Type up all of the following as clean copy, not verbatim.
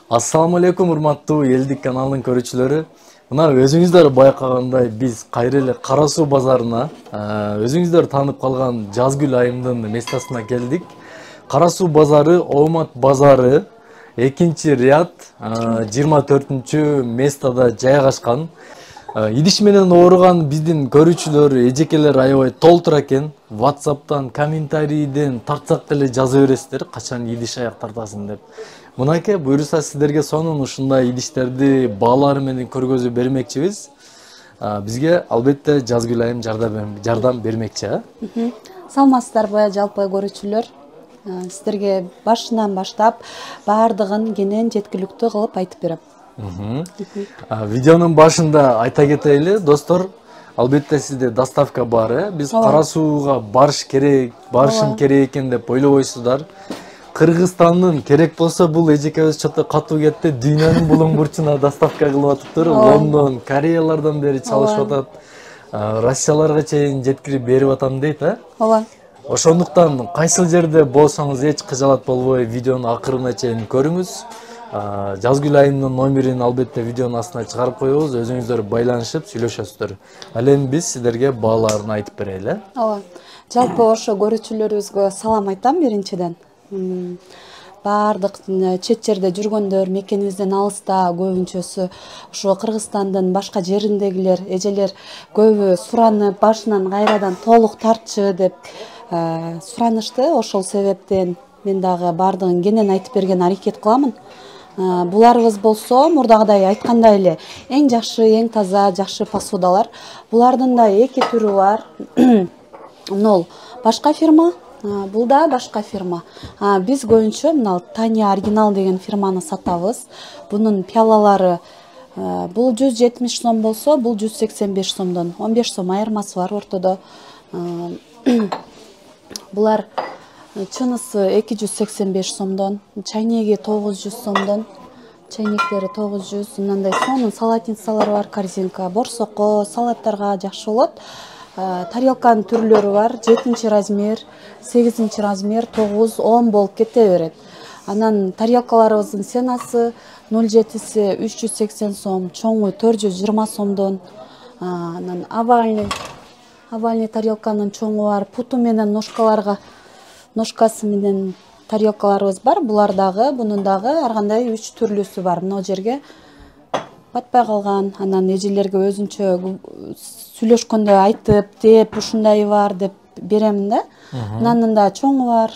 Ассаламу алейкум, урматтуу элдик каналынын көрүүчүлөрү. Мына өзүңүздөр байкагандай биз кайра эле Кара Суу базарына, өзүңүздөр таанып калган Жазгүл айымдын местосуна келдик. Кара Суу базары Оомат базары 2-ряд 24 местода жайгашкан. Идиш менен ооруган биздин көрүүчүлөр, эжекелер аябай толтура экен. WhatsApp'тан, комментарийден тартсак деле жаза бересиздер, качан идиш аяк тартасың деп. Мынакей буюрса сиздерге сонун ушундай идиштерди баалары менен көргөзүп бермекчибиз. Бизге албетте Жазгүл айым жардам бермекчи. Саламатсыздарбы жалпы көрүүчүлөр? Сиздерге башынан баштап баардыгын кенен жеткиликтүү кылып айтып берем. Видеонун башында айта кетели, достор, албетте сизде доставка бар. Биз Кара Сууга барышым керек экен деп ойлобойсуздар. Кыргызстандын керек болсо бул эжекебиз чото катуу кетти, дүйнөнүн булуң бурчуна доставка кылып атыптыр. Лондон, Кореялардан бери чалышып атат. Россияларга чейин жеткирип берип атам дейт, Ооба. Ошондуктан кайсыл жерде болсоңуз эч кыжалат болбой видеонун акырына чейин көрүңүз. Жазгүл айымдын номерин албетте видеонун астына чыгарып коебуз, өзүңүздөр байланышып сүйлөшөсүздөр. Ал эми биз сиздерге бааларын айтып берели. Ооба. Жалпы ошо көрүүчүлөрүбүзгө салам айтам биринчиден. Баардык чет жерде жүргөндөр, мекенибизден алыста көбүнчөсү ошо Кыргызстандын башка жериндегилер, эжелер көбү суранып, башынан кайрадан толук тартчы деп суранышты. Ошол себептен мен дагы баардыгын кенен айтып берген аракет кыламын. Буларыбыз болсо мурдагыдай айткандай эле эң жакшы, эң таза, жакшы посудалар. Булардын да эки түрү бар. Нол башка фирма, бул да башка фирма. Биз көбүнчө мына Таня оригинал деген фирманы сатабыз. Бунун пиалалары бул 170 сом болсо, бул 185 сомдон. 15 сом айырмасы бар ортодо. Булар чынысы 285 сомдон, чайнеги 900 сомдон, чайнектери 900, мындай сонун салатницалар бар, корзинка, борсокко, салаттарга жакшы болот. Тарелканын түрлөрү бар, 7-размер, 8-размер, 9, 10 болуп кете берет. Анан тарелкаларыбыздын ценасы 07си 380 сом, чоңу 420 сомдон. Анан овальный тарелканын чоңу бар, путу менен ножкасы менен тарелкаларыбыз бар. Булар дагы, бунун дагы ар кандай 3 түрлүсү бар. Мына жерге батпай калган, анан эжелерге өзүнчө сүйлөшкөндө айтып, деп, ушундай бар деп беремин да. Анын да чоңу бар.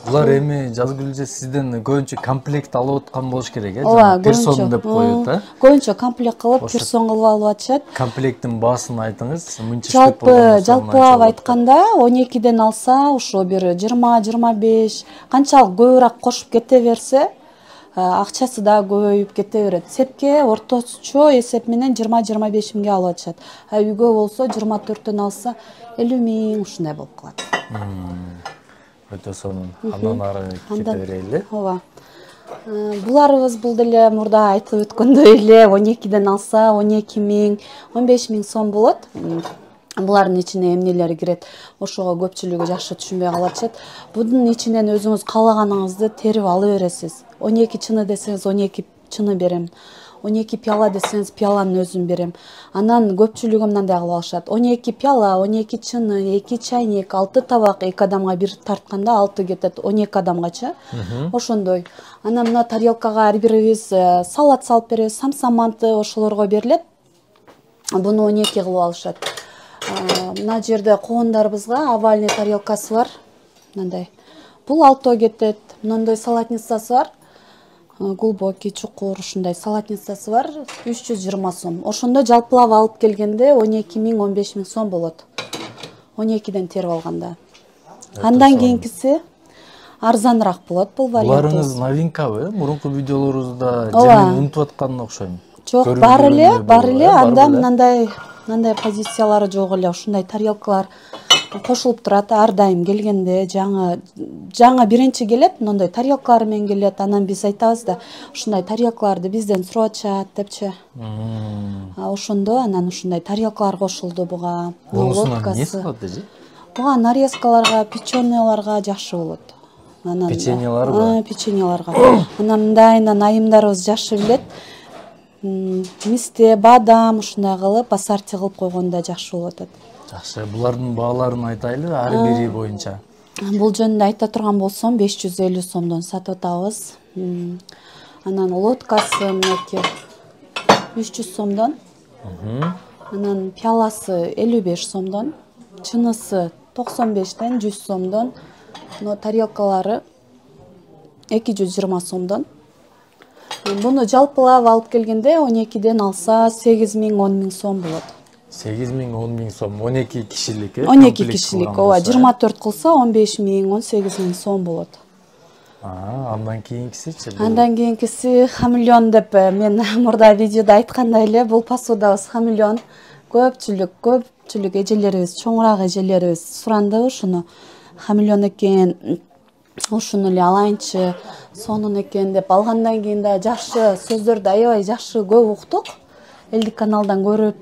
Булар эми Жазгүл эже сизден көбүнчө комплект алып аткан болуш керек, Ооба, персон деп коет, Көбүнчө комплект кылып, персон кылып алып атышат. Комплекттин баасын айтыңыз, мынча штук жалпылап айтканда 12ден алса, ошо бир 20-25, канчалык көбүрөөк кошуп кете берсе, акчасы да көбөйүп кете берет. Сепке орточо эсеп менен 20-25 миңге алып атышат. Үйгө болсо 24төн алса 50 миң ушундай болуп калат. Өтө сонун. Андан ары кете берели. Ооба. Буларыбыз бул деле мурда айтылып өткөндөй эле 12ден алса 12 миң, 15 миң сом болот. Булардын ичине эмнелери кирет, ошого көпчүлүгү жакшы түшүнбөй калышат. Bunun ичинен өзүңүз каалаганыңызды терип ала бересиз. 12 чыны десеңиз 12 чыны берем. 12 пиала десеңиз пиаланын өзүн берем. Анан көпчүлүгү мындай кылып алышат. 12 пиала, 12 чыны, 2 чайник, 6 табак, 2 адамга бир тартканда 6 кетет, 12 адамгачы. Ошондой. Анан мына тарелкага ар бирибиз салат салып беребиз, самсаманты ошолорго берилет. Буну 12 кылып алышат. Мына жерде коондарыбызга овальный тарелкасы бар. Мындай. Бул 6 кетет. Мындай салатницасы бар. Глубокий, чукур, ушундай салатницасы бар, 320 сом. Ошондо жалпылап алып келгенде 12 миң, 15 миң сом болот. 12ден терип алганда. Андан кийинкиси арзаныраак болот бул вариант. Буларыңыз новинкабы? Мурунку видеолорубузда жемен унутуп атканына окшойм. Жок, бар эле, анда мындай позициялары жок эле, ушундай тарелкалар кошулуп турат ар дайым келгенде. Жаңы биринчи келет, мындай тарелкалар менен келет. Анан биз айтабыз да, ушундай тарелкаларды бизден сурап атышат депчи. Ошондо анан ушундай тарелкалар кошулду буга. Бонусунан эмне салат эже? Буга нарезкаларга, печёныйларга жакшы болот. анан Печеньеларга? Печеньеларга. Анан мындайынан айымдарыбыз жакшы билет. Мисте, бадам ушундай кылып ассорти кылып койгондо жакшы болуп атат. Жакшы, булардын бааларын айтайлы ар бири боюнча. Бул жөнүндө айта турган болсом 550 сомдон сатып атабыз. Анан лодкасы мынакей 300 сомдон. Анан пиаласы 55 сомдон. Чынысы 95ден 100 сомдон. Но тарелкалары 220 сомдон. Буну жалпылап алып келгенде 12ден алса 8000 10000 сом болот. 8000 10000 сом 12 кишилик 12 кишилик, ооба, 24 кылса 15000 18000 сом болот. Андан кийинкисичи? Андан кийинкиси хамелеон деп мен мурда видеодо айткандай эле, бул посудабыз хамелеон. Көпчүлүк эжелерибиз, чоңураак эжелерибиз суранды ушуну. Хамелеон экен, ушуну эле алайынчы, сонун экен деп алгандан кийин да жакшы сөздөрдү аябай жакшы көп уктук. Элдик каналдан көрүп,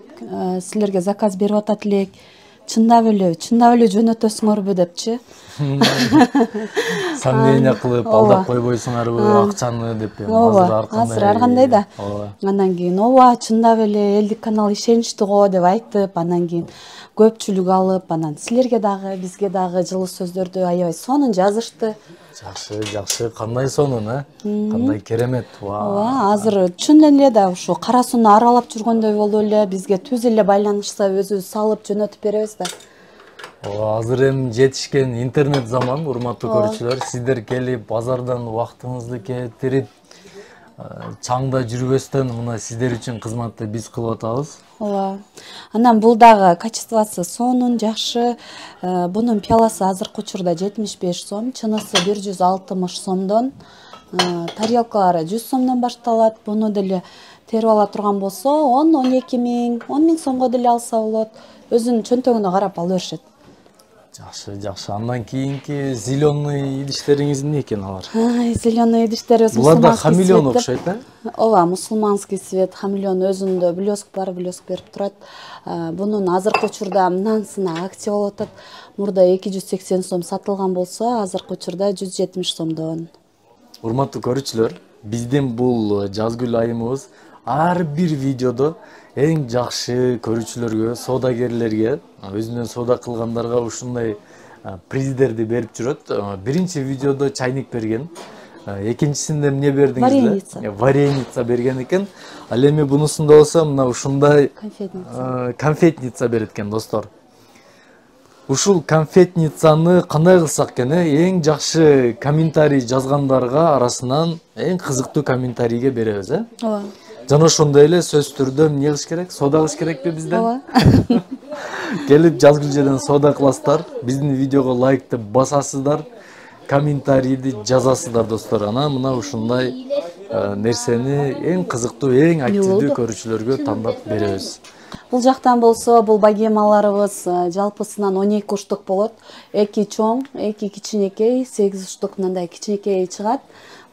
силерге заказ берип атат элек. Чындап эле жөнөтөсүңөрбү депчи. Сомнение кылып, алдап койбойсуңарбы акчаны деп. Азыр ар кандай да. Андан кийин ооба, чындап эле элдик канал ишеничти го деп айтып, андан кийин көпчүлүк алып, анан силерге дагы, бизге дагы жылы сөздөрдү аябай сонун жазышты. Жакшы, кандай сонун, кандай керемет. Ооба, азыр чын эле да ушу Кара Сууну аралап жүргөндөй болуп эле, бизге түз эле байланышса өзүбүз салып жөнөтүп беребиз да. Азыр эми жетишкен интернет заман, урматтуу көрүүчүлөр, сиздер келип базардан убактыңызды кетирип, чаңда жүрбөстөн мына сиздер үчүн кызматты биз кылып атабыз. Ооба. Анан бул дагы качествосы сонун, жакшы. Бунун пиаласы азыркы учурда 75 сом, чынысы 160 сомдон, тарелкалары 100 сомдон башталат. Буну деле терип ала турган болсо 10-12 миң, 10 миң сомго деле алса болот. Өзүнүн чөнтөгүнө карап ала беришет. Жакшы. Андан кийинки зеленый идиштериңиз эмне экен алар? Зеленый идиштерибиз буларда хамелеон окшойт, Ооба, мусулманский свет, хамелеон өзүндө блеск берип турат. Бунун азыркы учурда мынансына акция болуп атат. Мурда 280 сом сатылган болсо, азыркы учурда 170 сомдон. Урматтуу көрүүчүлөр, биздин бул жазгүл айымыбыз ар бир видеодо эң жакшы көрүүчүлөргө, соодагерлерге, өзүнөн соода кылгандарга ушундай приздерди берип жүрөт. Биринчи видеодо чайник берген, экинчисинде эмне бердиңиз? Вареница берген экен. Ал эми бунусунда болсо мына ушундай конфетница берет экен, достор. Ушул конфетницаны кандай кылсак экен, эң жакшы комментарий жазгандарга арасынан эң кызыктуу комментарийге беребиз, Ооба. Жана ошондой эле сөз түрдө эмне кылыш керек? Соода кылыш керекпи бизден? Ооба. Келип жазгүлжеден соода кыласыздар, биздин видеого лайкты басасыздар, комментарийди жазасыздар, достор. Анан мына ушундай нерсени эң кызыктуу, эң активдүү көрүүчүлөргө тандап беребиз. Бул жактан болсо, бул богемаларыбыз жалпысынан 12 штук болот. 2 чоң, 2 кичинекей, 8 штук мындай кичинекей чыгат.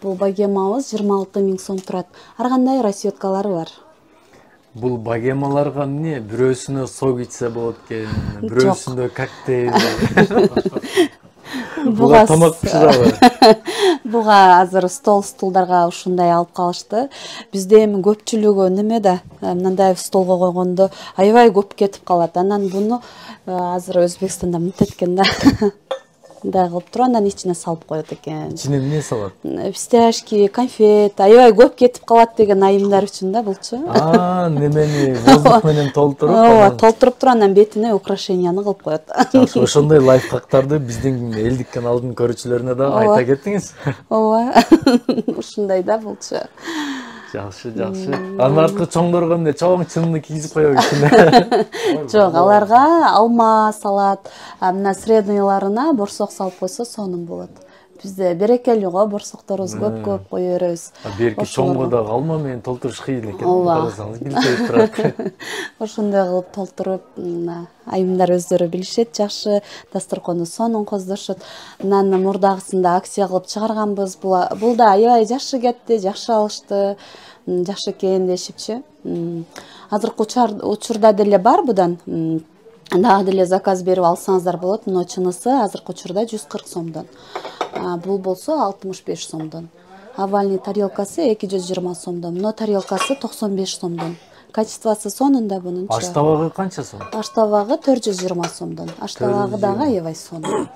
Бул богемабыз 26 миң сом турат. Ар кандай расчеткалары бар. Бул богемаларга эмне? Бирөөсүнө сок ичсе болот экен, бирөөсүндө коктейль. Буга тамак пиширабы? Буга азыр столдарга ушундай алып калышты. Бизде эми көпчүлүгү неме да, мындай столго койгондо аябай көп кетип калат. Анан буну азыр Өзбекстанда мынтеткен да. Мындай кылып туруп, андан ичине салып коет экен. Ичине эмне салат? Фисташки, конфет, аябай көп кетип калат деген айымдар үчүн да булчу. Немени воздух менен толтуруп, ооба, толтуруп туруп анан бетине украшенияны кылып коет. Жакшы, ошондой лайфхактарды биздин элдик каналдын көрүүчүлөрүнө да айта кеттиңиз. Ооба. Ушундай да булчу. Жакшы. Анын арткы чоңдорго эмне? Чоң чынны кийгизип коебу ичине? Жок, аларга алма салат, мына средныйларына борсок салып койсо сонун болот. Бизде берекелүү го, борсокторубуз көп кое беребиз. Берки чоңго да алма менен толтуруш кыйын экен. Карасаңыз билбей турат. Ошондой кылып толтуруп, айымдар өздөрү билишет, жакшы дасторкону сонун коздошот. Анан мурдагысында акция кылып чыгарганбыз. Бул да аябай жакшы кетти, жакшы алышты, жакшы экен дешипчи. Азыркы учурда деле бар будан. Дагы деле заказ берип алсаңыздар болот. Мына чынысы азыркы учурда 140 сомдон. Бул болсо 65 сомдон. Овальный тарелкасы 220 сомдон. Мына тарелкасы 95 сомдон. Качествосы сонунда бунун. Аш табагы канча сом? Аш табагы 420 сомдон. Аш табагы дагы аябай сонун.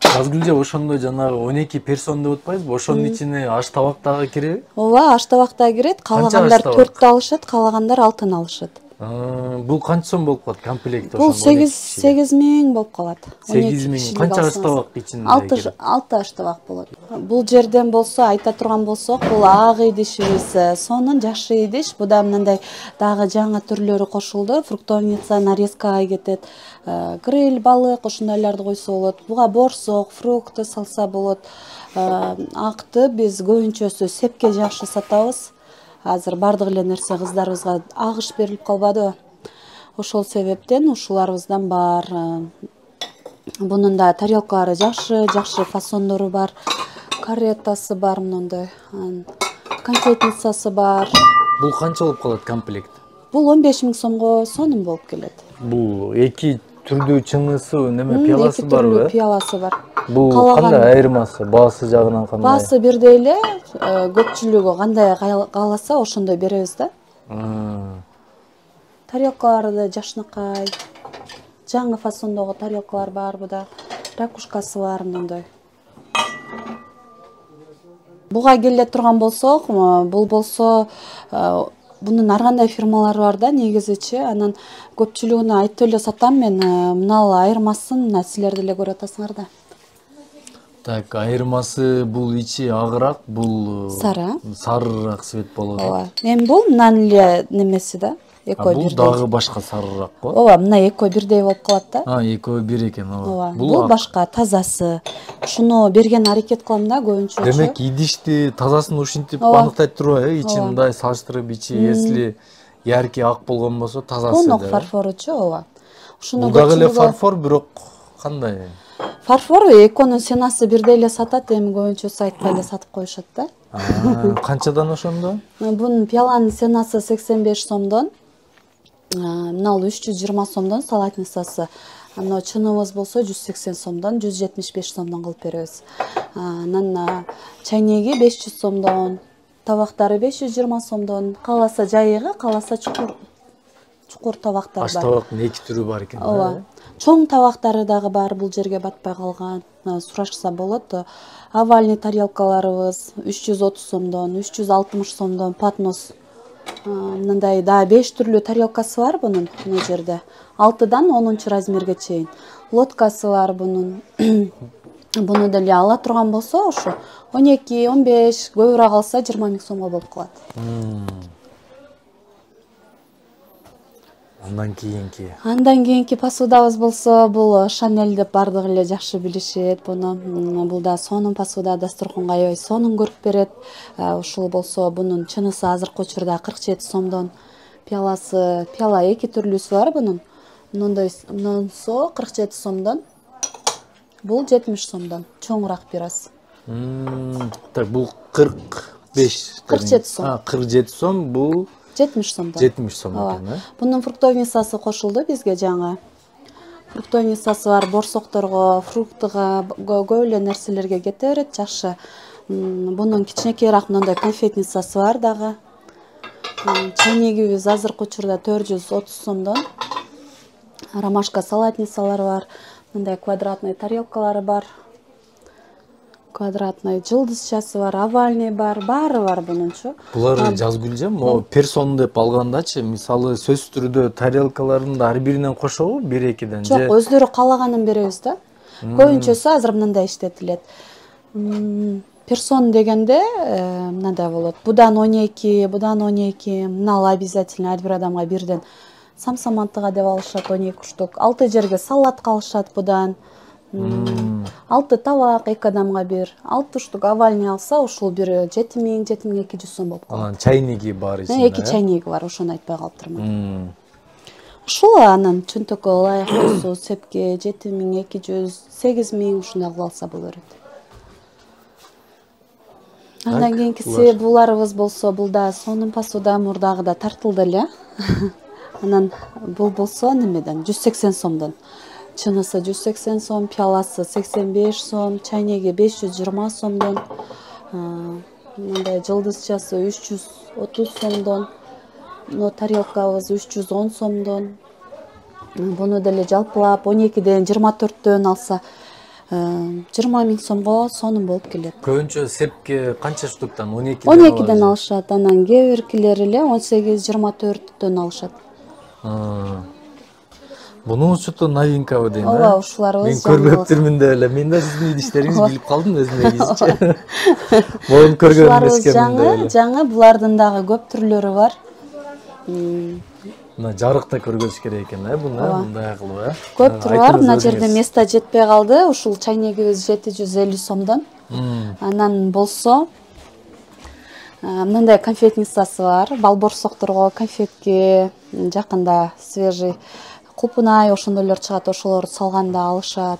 Назгүлже, ошондо жанагы 12 персон деп атпайсызбы? Ошонун ичине аш табак дагы киреби? Ооба, аш табак да кирет. Каалагандар 4 алышат, каалагандар 6 алышат. Бул канча сом болуп калат комплект Бул 8.000 болуп калат. 8.000 канча аш табак ичинде? 6 аш табак болот. Бул жерден болсо айта турган болсок, бул ак идишибиз сонун жакшы идиш. Буда мындай дагы жаңы түрлөрү кошулду. Фруктовница, нарезкага кетет. Гриль, балык ошондойлорду койсо болот. Буга борсок, фрукты салса болот. Акты биз көбүнчөсү сепке жакшы сатабыз. Азыр бардык эле нерсе кыздарыбызга агыш берилип калбады. Ошол себептен ушуларыбыздан бар. Бунун да тарелкалары жакшы фасондору бар. Каретасы бар мындай. Конфетницасы бар. Бул канча болуп калат комплект? Бул 15.000 сомго сонун болуп келет. Бул эки түрдүү чынысы, неме пиаласы барбы? Эки түрдүү пиаласы бар. Бул кандай айырмасы? Баасы жагынан кандай? Баасы бирдей эле, көпчүлүгү кандай кааласа ошондой беребиз да. Тарелкалары да жашнакай. Жаңы фасондогу тарелкалар бар буда. Ракушкасы бар мындай. Буга келе турган болсок, бул болсо бунун ар кандай фирмалары бар да, негизичи. Анан көпчүлүгүнө айтып эле сатам мен, мына айырмасын мына силер деле көрүп атасыңар да. Так, айырмасы бул ичи агыраак, бул сарыраак цвет болот. Ооба. Эми бул мынанын эле немеси да. Экөө бирдей. Бул дагы башка сарыраак го. Ооба, мына экөө бирдей болуп калат да. Экөө бир экен, ооба. Бул башка, тазасы. Ушуну берген аракет кылам да көбүнчө. Демек, идишти тазасын ушинтип аныктайт турбайбы? Ичи мындай салыштырып ичи, если яркий ак болгон болсо тазасы да. Конок фарфоручу, ооба. Бул дагы эле фарфор, бирок кандай? Фарфор экөөнүн ценасы бирдей эле сатат, эми көбүнчөсү айтпай эле сатып коюшат да. Канчадан ошондо? Бунун пиаланын ценасы 85 сомдон. Мына 320 сомдон салатницасы. Аны чыныбыз болсо 180 сомдон, 175 сомдон кылып беребиз. Анан чайнеги 500 сомдон, табактары 520 сомдон. Кааласа жайыгы, кааласа чукур табактар бар. Аш табактын эки түрү бар экен. Ооба. Чоң табактары дагы бар, бул жерге батпай калган. Сурашса болот. Овальный тарелкаларыбыз 330 сомдон, 360 сомдон, поднос. Мындай да 5 түрлүү тарелкасы бар бунун мына жерде. 6дан 10 размерге чейин. Лоткасы бар бунун. Буну деле ала турган болсо, ошо 12, 15, көбүрөөк алса 20.000 сомго болуп калат. Андан кийинки посудабыз болсо, бул Шанель деп бардык эле жакшы билишет буну. Бул да сонун посуда, дасторконго аябай сонун көрүп берет. Ушул болсо бунун чынысы азыркы учурда 47 сомдон. Пиаласы, пиала эки түрлүүсү бар бунун. Мынунсу 47 сомдон. Бул 70 сомдон. Чоңураак пирас. Так, бул 45. 47 сом. 47 сом, бул 70 сомдон. 70 сом экен, Бунун фруктовницасы кошулду бизге жаңы. Фруктовницасы бар борсокторго, фруктыга, көп эле нерселерге кете берет, жакшы. Бунун кичинекейраак мындай конфетницасы бар дагы. Чайнегибиз азыркы учурда 430 сомдон. Ромашка салатницалар бар. Мындай квадратный тарелкалары бар. Квадратный жылдызчасы бар, овальный бар, баары бар бунунчу. Булар Жазгүлжем, могу персон деп алгандачы, мисалы сөз түрдө тарелкаларын ар биринен кошобу, 1-2ден же? Жок, өздөрү каалаганын беребиз да. Көбүнчөсү азыр мындай иштетилет. Персон дегенде мындай болот. Будан 12, будан 12, мына обязательно ар бир адамга бирден самсамантыга деп алышат 12 штук. 6 жерге салат калышат будан. 6 табак, 2 адамга бир. 6 штук овальный алса, ушул бир 7.000-7.200 сом болуп калат. Анан чайниги бар ичинде. 2 чайниги бар, ошону айтпай калыптырмын. Ушул анан чөнтөккө ылайыктуу сепке 7.200, 8.000 ушундай кылып алса болот. Андан кийинкиси буларыбыз болсо, бул да сонун посуда, мурдагы да тартылды эле. Анан бул болсо немеден 180 сомдон. Чынысы 180 сом, пиаласы 85 сом, чайнеги 520 сомдон. Мындай жылдызчасы 330 сомдон. Но тарелкабыз 310 сомдон. Буну деле жалпылап 12ден 24дөн алса 20 миң сомго сонун болуп келет. Көбүнчө сепке канча штуктан? 12ден алышат, анан кээ биркилери эле 18-24дөн алышат. Буну учуту новинкабы дейм. Ооба, ушуларыбыз. Мен көрбөптүрмүн деп эле. Мен да сиздин идиштериңизди билип калдым өзүм негизичи. Могун көргөнүм эскемин деп эле. Жаңы булардын дагы көп түрлөрү бар. Мына жарыкта көргөзүш керек экен, буну мындай кылып, Көп түрү бар. Мына жерде место жетпей калды. Ушул чайнегибиз 750 сомдон. Анан болсо мындай конфетницасы бар. Балборсокторго конфетке жакында свежий купунай ошондойлор чыгат, ошолорду салганда алышат.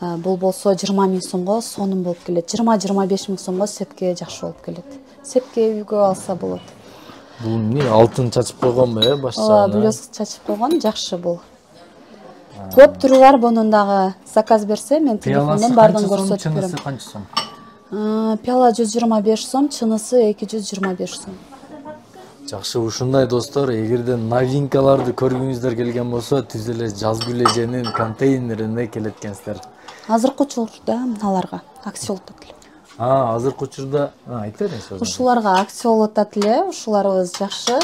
Бул болсо 20 миң сомго сонун болуп келет. 20-25 миң сомго сепке жакшы болуп келет. Сепке үйгө алса болот. Бул эмне, алтын чачып койгонбу, баш жагына? Блеск чачып койгон, жакшы бул. Көп түрү бар, бунун дагы заказ берсе, мен телефондон бардын көрсөтүп берем. Чынысы канча сом? Пиала 125 сом, чынысы 225 сом. Жакшы, ушундай достор, эгерде новинкаларды көргүңүздөр келген болсо, түз эле жазгүл эженин контейнерине келет экенсиздер. Азыркы учурда аларга акция өтөт эле. Азыркы учурда айтып бериңиз. Ушуларга акция өтөт эле, ушуларыбыз жакшы.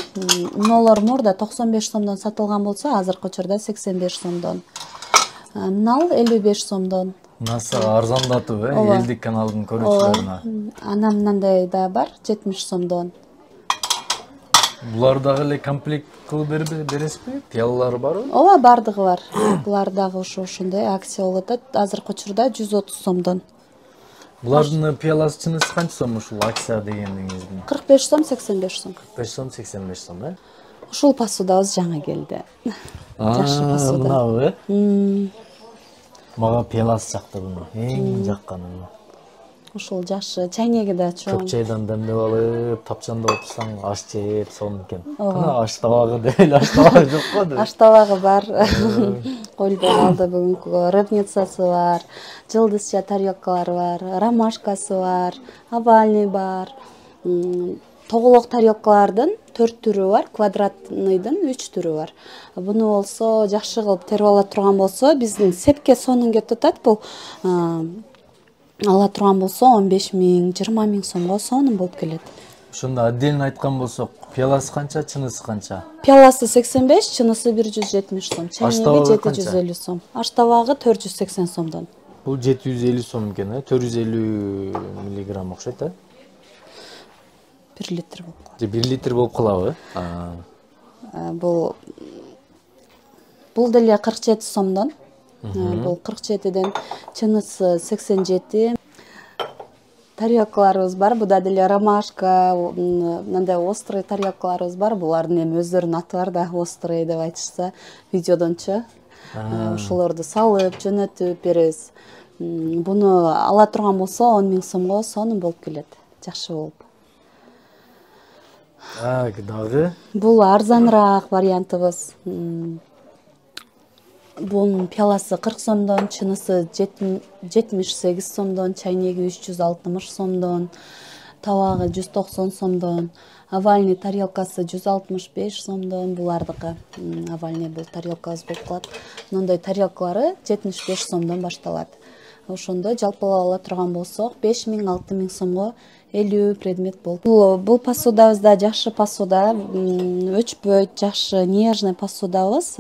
Нолор мурда 95 сомдон сатылган болсо, азыркы учурда 85 сомдон. Нал 55 сомдон. Наса арзандатып, элдик каналдын көрүүчүлөрүнө. Анан мындай да бар, 70 сомдон. Булар дагы эле комплект кылып бересизби? Пиалалары барбы? Ооба, бардыгы бар. Булар дагы ошондой акция өтөт. Азыркы учурда 130 сомдон. Булардын пиаласы чынысы канча сом ушул акция дегениңиздин? 45 сом, 85 сом. 45 сом, 85 сом, Ушул посудабыз жаңы келди. Жакшы посуда. Мынабы? Мага пиаласы жакты буну. Эң жакканы. Ушул жакшы. Чайнеги да чоң. Көк чайдан демдеп алып, тапчанда отурсаң, аш жеп, сонун экен. Кана аш табагы дейли, аш табагы жокпу? Аш табагы бар. Коюлбой калды бүгүнкүгө. Рыбницасы бар, жылдызча тарелкалары бар, ромашкасы бар, овальный бар. Тоголок тарелкалардын 4 түрү бар, квадратныйдын 3 түрү бар. Буну болсо жакшы кылып терип ала турган болсо, биздин сепке сонун кетип атат. Бул ала турган болсо 15 миң, 20 миң сомго сонун болуп келет. Ошондо отдельно айткан болсок, пиаласы канча, чынысы канча? Пиаласы 85, чынысы 170 сом. Чайнеги 750 сом. Аш табагы 480 сомдон. Бул 750 сом экен, 450 миллиграмм окшойт, 1 литр болуп калат. 1 литр болуп калабы? Бул деле 47 сомдон. Бул 47ден чынысы 87. Тарелкаларыбыз бар. Буда деле ромашка, мындай острый тарелкаларыбыз бар. Булардын эми өздөрүнүн аты бар да, острый деп айтышса, видеодончу. Ошолорду салып, жөнөтүп беребиз. Буну ала турган болсо 10 миң сомго сонун болуп келет. Жакшы болуп. Дагы? Бул арзаныраак вариантыбыз. Бунун пиаласы 40 сомдон, чынысы 78 сомдон, чайнеги 360 сомдон, табагы 190 сомдон, овальный тарелкасы 165 сомдон, булардыкы. Овальный бул тарелкабыз болуп калат. Мындай тарелкалары 75 сомдон башталат. Ошондо жалпылап ала турган болсок, 5 миң, 6 миң сомго 50 предмет болуп. Бул посудабызда жакшы посуда, өчпөйт, жакшы нежный посудабыз.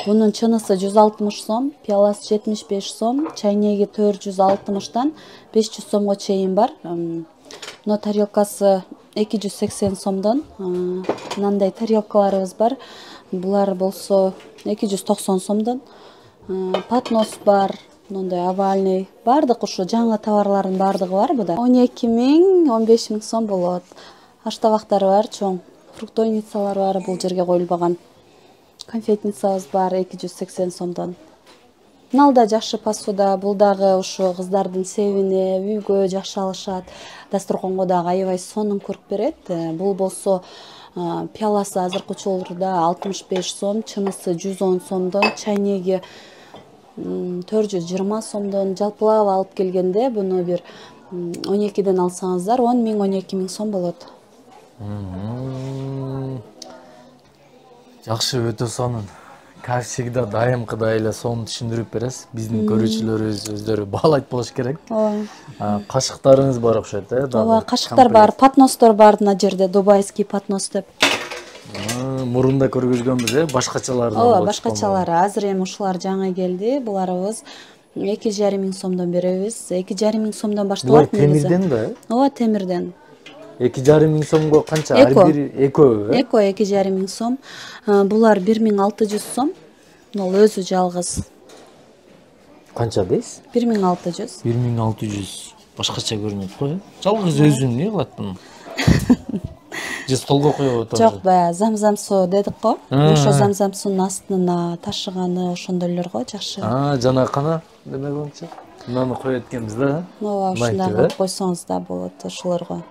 Бунун чынысы 160 сом, пиаласы 75 сом, чайнеги 460-тан 500 сомго чейин бар. Но тарелкасы 280 сомдон. Мындай тарелкаларыбыз бар. Булар болсо 290 сомдон. Поднос бар. Мындай овальный. Бардык ушу жаңы товарлардын бардыгы бар буда. 12 миң, 15 миң сом болот. Аш табактары бар, чоң. Фруктойницалар бар, бул жерге коюлбаган. Конфетницабыз бар, 280 сомдон. Налда жакшы посуда, бул дагы ушу кыздардын себине, үйгө жакшы алышат. Дасторконго дагы аябай сонун көрүп берет. Бул болсо Пиаласы азыркы учурда 65 сом, чынысы 110 сомдон, чайнеги 420 сомдон. Жалпылап алып келгенде буну бир 12ден алсаңыздар 10 миң 12 миң сом болот. Жакшы, өтө сонун. Как всегда дайымкыдай эле сонун түшүндүрүп бересиз. Биздин көрүүчүлөрүбүз өздөрү баалайт болуш керек. Кашыктарыңыз бар окшойт, Ооба, кашыктар бар, патностор бар мына жерде, дубайский патнос деп. Мурунда көргөзгөнбүз, башкачаларды. Ооба, башкачалары. Азыр эми ушулар жаңы келди. Буларыбыз 2,5 миң сомдон беребиз. 2,5 миң сомдон башталат негизи. Темирден да? Ооба, темирден. 2,5 миң сомго канча? Ар бир экөө? Эко 2,5 миң сом. Булар 1600 сом. Бул өзү жалгыз. Канча дейсиз? 1600. 1600. Башкача көрүнөт го, жалгыз өзүн эмне кылат буну? Же столго коюп отурду? Жок, баягы замзам суу дедик го. Ошо замзам суунун астына ташыганы ошондой элер го, жакшы. Жана кана деме боюнча. Мынаны коет экенбиз да. Ооба, ушундай кылып койсоңуз да болот ошолорго.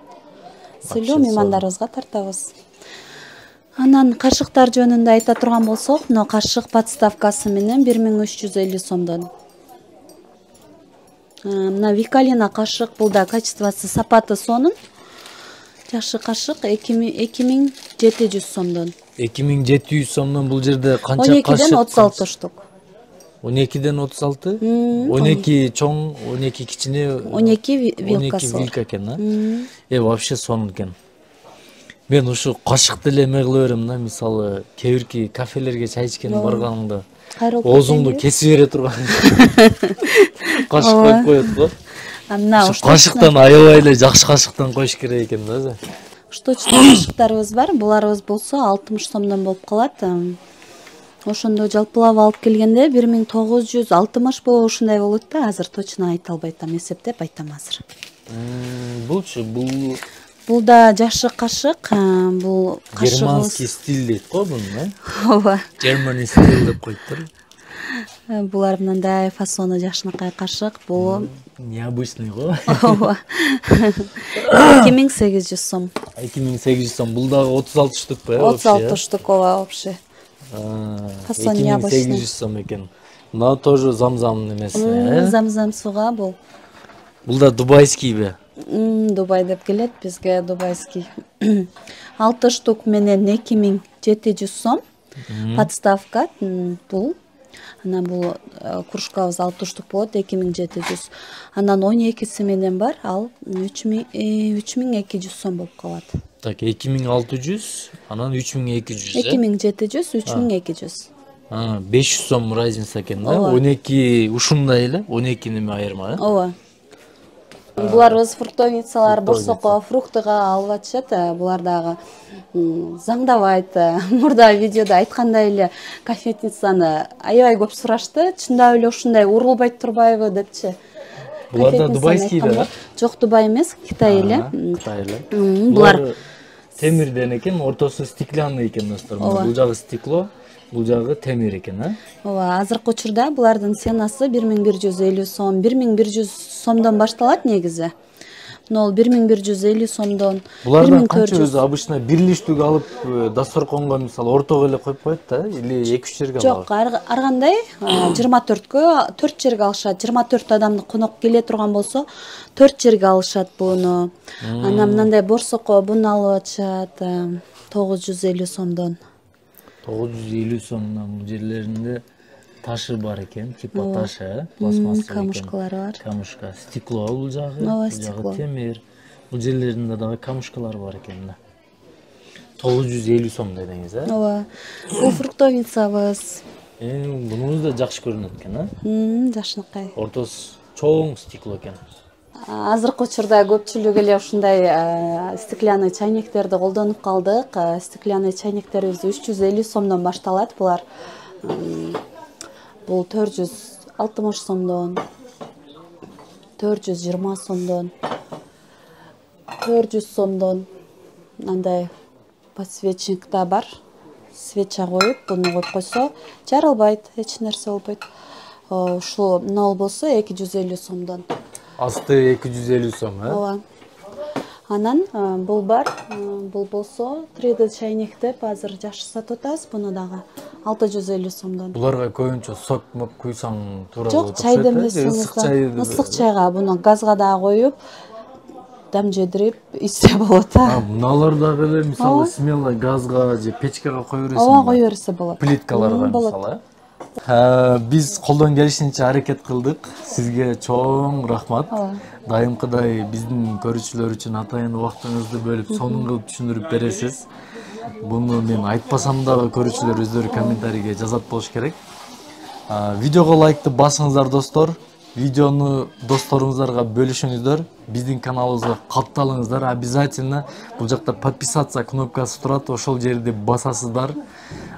Сыйлуу меймандарыбызга тартабыз. Анан кашыктар жөнүндө айта турган болсок, мына кашык подставкасы менен 1350 сомдон. Мына Викалина кашык, бул да качествосы, сапаты сонун. Жакшы кашык 2700 сомдон. 2700 сомдон бул жерде канча кашык? 12ден 36 штук. 12ден 36? 12 чоң, 12 кичине, 12 вилкасы. 12 вилка экен, вообще сонун экен. Мен ушу кашыкты эле эме кыла берем да, мисалы, кээ бирки кафелерге чай ичкенине барганымда оозуңду кесип бере турган кашык коюп коет го. Мына кашыктан аябай эле жакшы кашыктан коюш керек экен да. Штучный кашыктарыбыз бар. Буларыбыз болсо 60 сомдон болуп калат. Ошондо жалпылап алып келгенде 1960 боло ушундай болот да. Азыр точно айта албайтам, эсептеп айтам азыр. Булчу, бул да жакшы кашык. Бул кашыгыбыз германский стиль дейт го буну, Ооба. German стиль деп коюптур. Булар мындай фасону жакшынакай кашык. Бул необычный го. Ооба. 2800 сом. 2800 сом. Бул дагы 36 штук ба? 36 штук, ооба, вообще. Фасон необычный. 2800 сом экен. Мына тоже замзам немеси, Замзам сууга бул. Бул да дубайский бе? Дубай деп келет бизге, дубайский. 6 штук менен 2700 сом. Подставка бул. Анан бул кружкабыз 6 штук болот, 2700. Анан 12си менен бар, ал 3200 сом болуп калат. Так, 2600, анан 3200. 2700, 3200. 500 сом разница экен да? 12 ушундай эле, 12 неме айырма, Ооба. Буларыбыз фруктовницалар борсокко, фруктыга алып атышат. Булар дагы заңдабайт. Мурда видеодо айткандай эле кофетницаны аябай көп сурашты. Чындап эле ушундай урулбайт турбайбы депчи. Булар да дубайский да? Жок, Дубай эмес, Китай эле. Китай эле. Булар темирден экен, ортосу стеклянный экен достор. Бул жагы стекло, бул жагы темир экен, Ооба, азыркы учурда булардын ценасы 1150 сом, 1100 сомдон башталат негизи. Мына 1150 сомдон. Булардан канча өзү обычно бир лиштүк алып дасторконго мисалы ортого эле коюп коет да, или 2-3 жерге алабы? Жок, ар кандай 24кө 4 жерге алышат. 24 адамды конок келе турган болсо 4 жерге алышат буну. Анан мындай борсокко буну алып атышат 950 сомдон. 950 сомдон бул жерлеринде ташы бар экен, типа ташы, пластмасса экен. Камушкалары бар. Камушка, стекло бул жагы, Ооба, бул жагы темир. Бул жерлеринде дагы камушкалар бар экен да. 950 сом дедиңиз, Ооба. Бул фруктовницабыз. Бунуңуз да жакшы көрүнөт экен, Жакшынакай. Ортосу чоң стекло экен. Азыркы учурда көпчүлүк эле ушундай стеклянный чайниктерди колдонуп калдык. Стеклянный чайниктерибиз 350 сомдон башталат. Булар бул 460 сомдон, 420 сомдон, 400 сомдон. Мындай подсвечник да бар. Свеча коюп, буну коюп койсо жарылбайт, эч нерсе болбойт. Ушул мына болсо 250 сомдон. Асты 250 сом, Ооба. Анан бул бар, бул болсо 3D чайник деп азыр жакшы сатып атабыз, буну дагы 650 сомдон. Буларга көбүнчө сок моп куйсаң туура Жок, болот. чай демдесеңиз, ысык чайга буну газга да коюп, дам жедирип ичсе болот. Мыналар дагы эле мисалы смело газга же печкага кое бересиң. Ооба, кое берсе болот. Плиткаларга мисалы. Биз колдон келишинче аракет кылдык. Сизге чоң рахмат. Дайымкыдай биздин көрүүчүлөр үчүн атайын убактыңызды бөлүп, сонун кылып түшүндүрүп бересиз. Буну мен айтпасам дагы көрүүчүлөр өздөрү комментарийге жазат болуш керек. Видеого лайкты басыңыздар достор. Видеону досторуңуздарга бөлүшүңүздөр. Биздин каналыбызга катталыңыздар. Обязательно бул жакта подписаться кнопкасы турат, ошол жерди басасыздар.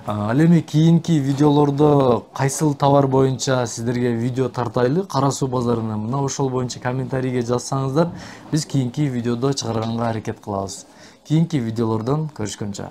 Ал эми кийинки видеолордо кайсыл товар боюнча сиздерге видео тартайлы, Кара Суу базарына мына ошол боюнча комментарийге жазсаңыздар, биз кийинки видеодо чыгарганга аракет кылабыз. Кийинки видеолордон көрүшкөнчө.